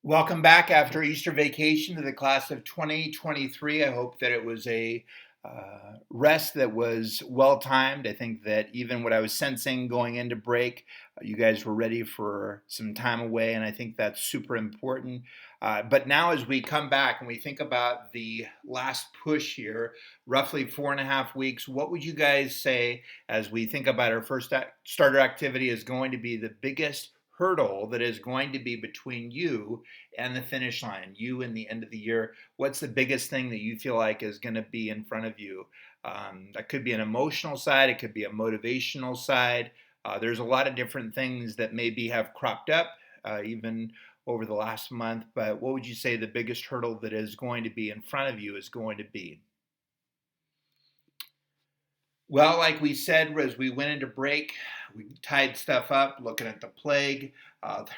Welcome back after Easter vacation to the class of 2023. I hope that it was a rest that was well timed. I think that even what I was sensing going into break, you guys were ready for some time away, and I think that's super important. But now, as we come back and we think about the last push here, roughly 4.5 weeks, what would you guys say as we think about our first starter activity is going to be the biggest hurdle that is going to be between you and the finish line, you and the end of the year? What's the biggest thing that you feel like is going to be in front of you? That could be an emotional side, it could be a motivational side. There's a lot of different things that maybe have cropped up, even over the last month. But what would you say the biggest hurdle that is going to be in front of you is going to be? Well, like we said, as we went into break, we tied stuff up, looking at the plague.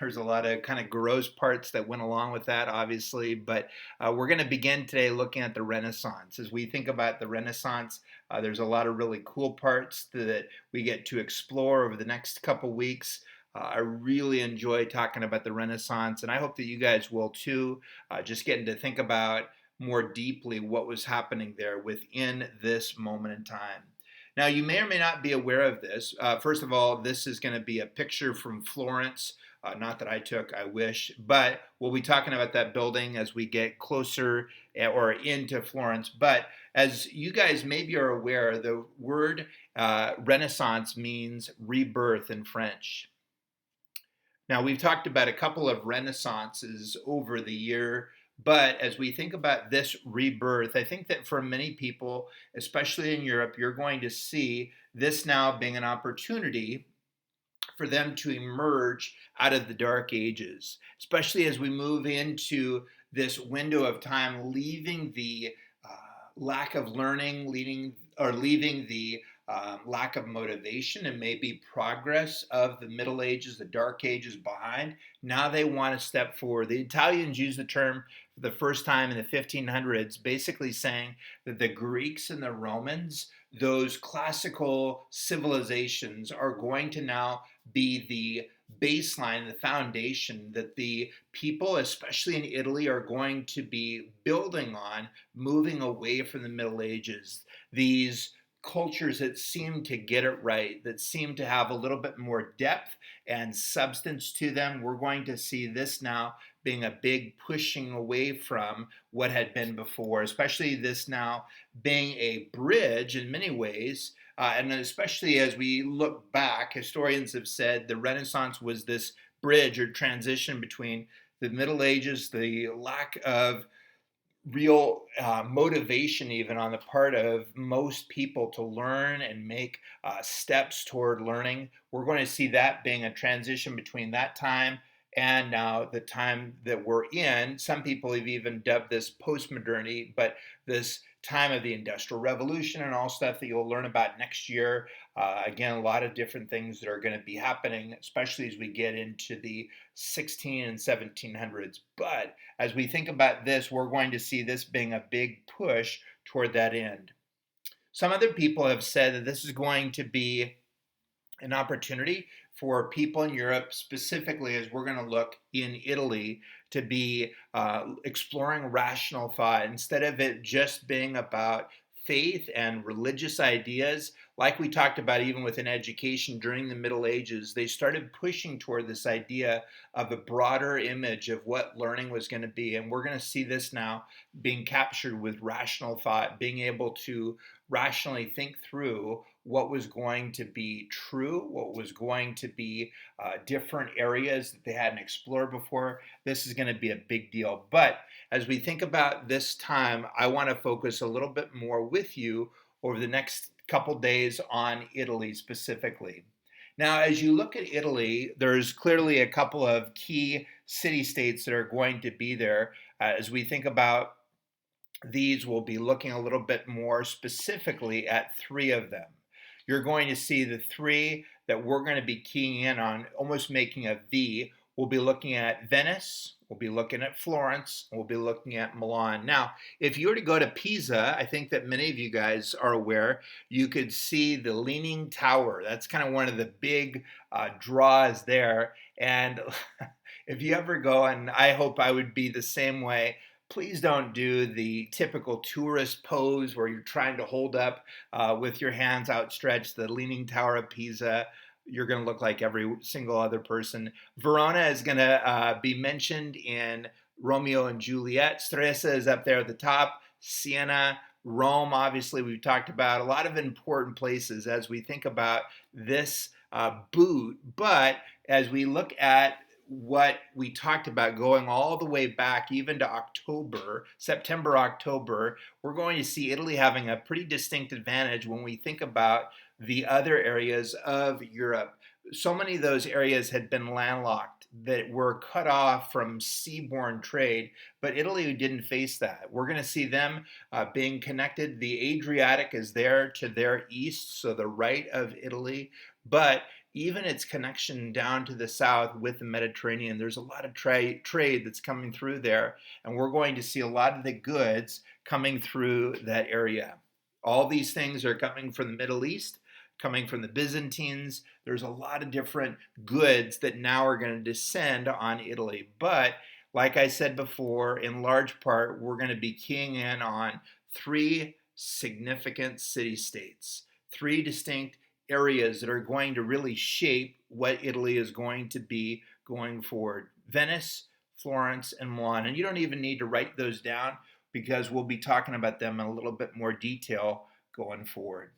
There's a lot of kind of gross parts that went along with that, obviously, but we're going to begin today looking at the Renaissance. As we think about the Renaissance, there's a lot of really cool parts that we get to explore over the next couple weeks. I really enjoy talking about the Renaissance, and I hope that you guys will too. Just getting to think about more deeply what was happening there within this moment in time. Now, you may or may not be aware of this. First of all, this is going to be a picture from Florence. Not that I took, I wish, but we'll be talking about that building as we get closer or into Florence. But as you guys maybe are aware, the word Renaissance means rebirth in French. Now, we've talked about a couple of renaissances over the year, but as we think about this rebirth, I think that for many people, especially in Europe, you're going to see this now being an opportunity for them to emerge out of the dark ages, especially as we move into this window of time, leaving the lack of learning, leaving the lack of motivation and maybe progress of the Middle Ages, the Dark Ages behind. Now they want to step forward. The Italians use the term for the first time in the 1500s, basically saying that the Greeks and the Romans, those classical civilizations, are going to now be the baseline, the foundation that the people, especially in Italy, are going to be building on, moving away from the Middle Ages. These cultures that seem to get it right, that seem to have a little bit more depth and substance to them. We're going to see this now being a big pushing away from what had been before, especially this now being a bridge in many ways. And especially as we look back, historians have said the Renaissance was this bridge or transition between the Middle Ages, the lack of real motivation, even on the part of most people, to learn and make steps toward learning. We're going to see that being a transition between that time and now the time that we're in. Some people have even dubbed this post-modernity, but this time of the Industrial Revolution and all stuff that you'll learn about next year. Again, a lot of different things that are going to be happening, especially as we get into the 16 and 1700s. But as we think about this, we're going to see this being a big push toward that end. Some other people have said that this is going to be an opportunity for people in Europe, specifically as we're going to look in Italy, to be exploring rational thought instead of it just being about faith and religious ideas. Like we talked about, even within education during the Middle Ages, they started pushing toward this idea of a broader image of what learning was going to be. And we're going to see this now being captured with rational thought, being able to rationally think through what was going to be true, what was going to be different areas that they hadn't explored before. This is going to be a big deal. But as we think about this time, I want to focus a little bit more with you over the next couple days on Italy specifically. Now, as you look at Italy, there's clearly a couple of key city states that are going to be there. As we think about these, we'll be looking a little bit more specifically at three of them. You're going to see the three that we're going to be keying in on, almost making a V. We'll be looking at Venice, we'll be looking at Florence, we'll be looking at Milan. Now, if you were to go to Pisa, I think that many of you guys are aware, you could see the Leaning Tower. That's kind of one of the big draws there. And If you ever go, and I hope I would be the same way, please don't do the typical tourist pose where you're trying to hold up with your hands outstretched the Leaning Tower of Pisa. You're going to look like every single other person. Verona is going to be mentioned in Romeo and Juliet. Stresa is up there at the top. Siena, Rome, obviously, we've talked about a lot of important places as we think about this boot. But as we look at what we talked about going all the way back even to October, September, October, we're going to see Italy having a pretty distinct advantage when we think about the other areas of Europe. So many of those areas had been landlocked that were cut off from seaborne trade, but Italy didn't face that. We're going to see them being connected. The Adriatic is there to their east, so the right of Italy, but even its connection down to the south with the Mediterranean, there's a lot of trade that's coming through there, and we're going to see a lot of the goods coming through that area. All these things are coming from the Middle East, coming from the Byzantines. There's a lot of different goods that now are going to descend on Italy. But like I said before, in large part, we're going to be keying in on three significant city states, three distinct areas that are going to really shape what Italy is going to be going forward. Venice, Florence, and Milan. And you don't even need to write those down because we'll be talking about them in a little bit more detail going forward.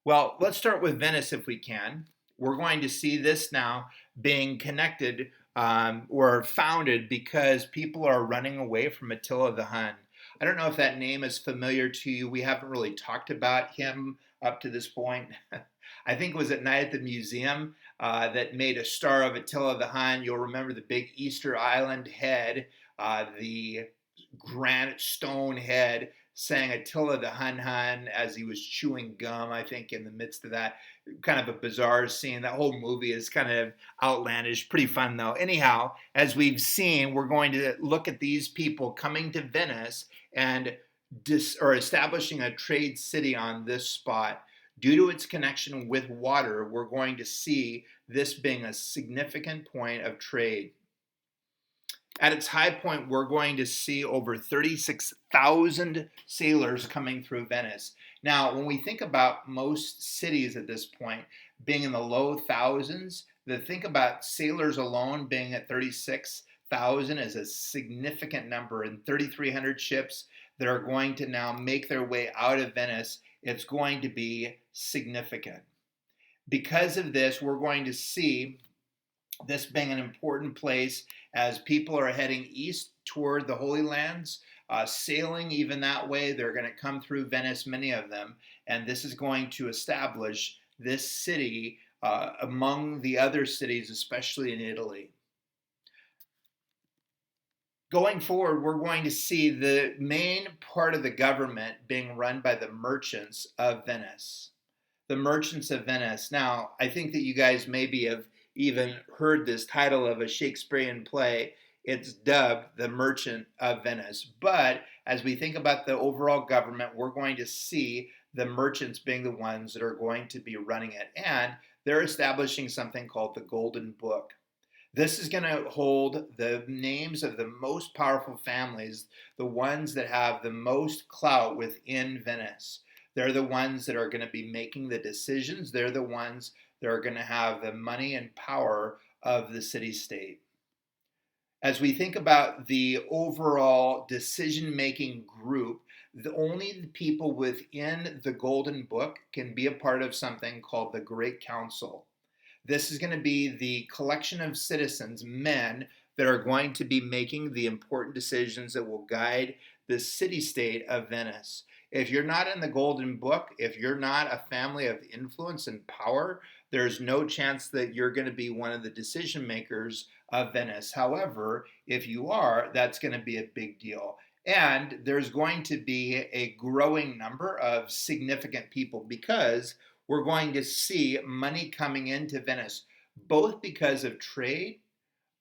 Well, let's start with Venice if we can. We're going to see this now being connected or founded because people are running away from Attila the Hun. I don't know if that name is familiar to you. We haven't really talked about him up to this point. I think it was at night at the museum that made a star of Attila the Hun. You'll remember the big Easter Island head, the granite stone head saying Attila the Hun Hun as he was chewing gum, I think, in the midst of that. Kind of a bizarre scene. That whole movie is kind of outlandish, pretty fun though. Anyhow, as we've seen, we're going to look at these people coming to Venice and establishing a trade city on this spot. Due to its connection with water, we're going to see this being a significant point of trade. At its high point, we're going to see over 36,000 sailors coming through Venice. Now, when we think about most cities at this point being in the low thousands, think about sailors alone being at 36,000 is a significant number, and 3,300 ships that are going to now make their way out of Venice. It's going to be significant. Because of this, we're going to see this being an important place as people are heading east toward the Holy Lands, sailing even that way. They're going to come through Venice, many of them, and this is going to establish this city among the other cities, especially in Italy. Going forward, we're going to see the main part of the government being run by the merchants of Venice. The merchants of Venice. Now, I think that you guys maybe have even heard this title of a Shakespearean play. It's dubbed The Merchant of Venice. But as we think about the overall government, we're going to see the merchants being the ones that are going to be running it. And they're establishing something called the Golden Book. This is going to hold the names of the most powerful families, the ones that have the most clout within Venice. They're the ones that are going to be making the decisions. They're the ones that are going to have the money and power of the city-state. As we think about the overall decision-making group, only the people within the Golden Book can be a part of something called the Great Council. This is going to be the collection of citizens, men, that are going to be making the important decisions that will guide the city-state of Venice. If you're not in the Golden Book, if you're not a family of influence and power, there's no chance that you're going to be one of the decision makers of Venice. However, if you are, that's going to be a big deal. And there's going to be a growing number of significant people because we're going to see money coming into Venice, both because of trade,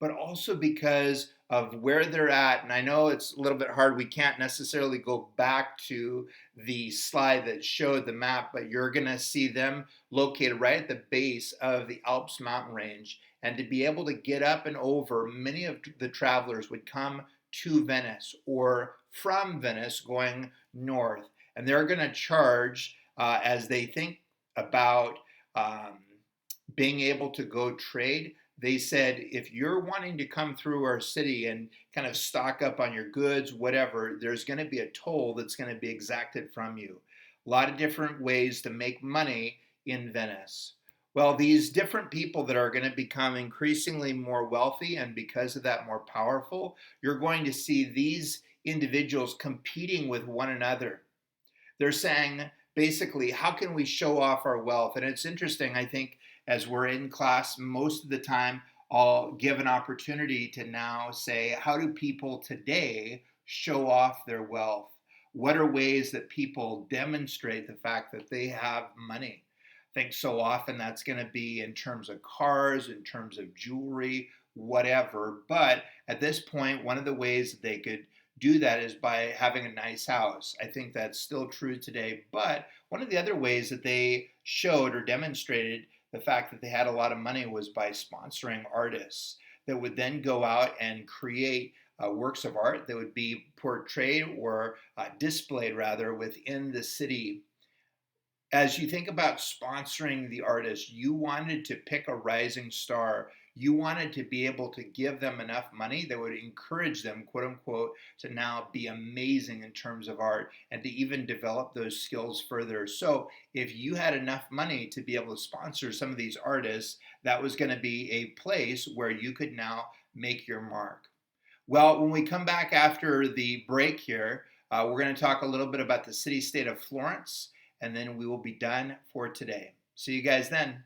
but also because of where they're at. And I know it's a little bit hard. We can't necessarily go back to the slide that showed the map, but you're going to see them located right at the base of the Alps mountain range. and to be able to get up and over. Many of the travelers would come to Venice or from Venice going north, and they're going to charge as they think about um, being able to go trade. They said if you're wanting to come through our city and kind of stock up on your goods, whatever, there's going to be a toll that's going to be exacted from you. A lot of different ways to make money in Venice. Well, these different people that are going to become increasingly more wealthy and because of that more powerful, you're going to see these individuals competing with one another. They're saying basically, how can we show off our wealth? And it's interesting, I think, as we're in class, most of the time, I'll give an opportunity to now say, how do people today show off their wealth? What are ways that people demonstrate the fact that they have money? I think so often that's going to be in terms of cars, in terms of jewelry, whatever. But at this point, one of the ways that they could do that is by having a nice house. I think that's still true today. But one of the other ways that they showed or demonstrated the fact that they had a lot of money was by sponsoring artists that would then go out and create works of art that would be portrayed or displayed rather within the city. As you think about sponsoring the artist, you wanted to pick a rising star. You wanted to be able to give them enough money that would encourage them, quote unquote, to now be amazing in terms of art and to even develop those skills further. So, if you had enough money to be able to sponsor some of these artists, that was going to be a place where you could now make your mark. Well, when we come back after the break here, we're going to talk a little bit about the city state of Florence, and then we will be done for today. See you guys then.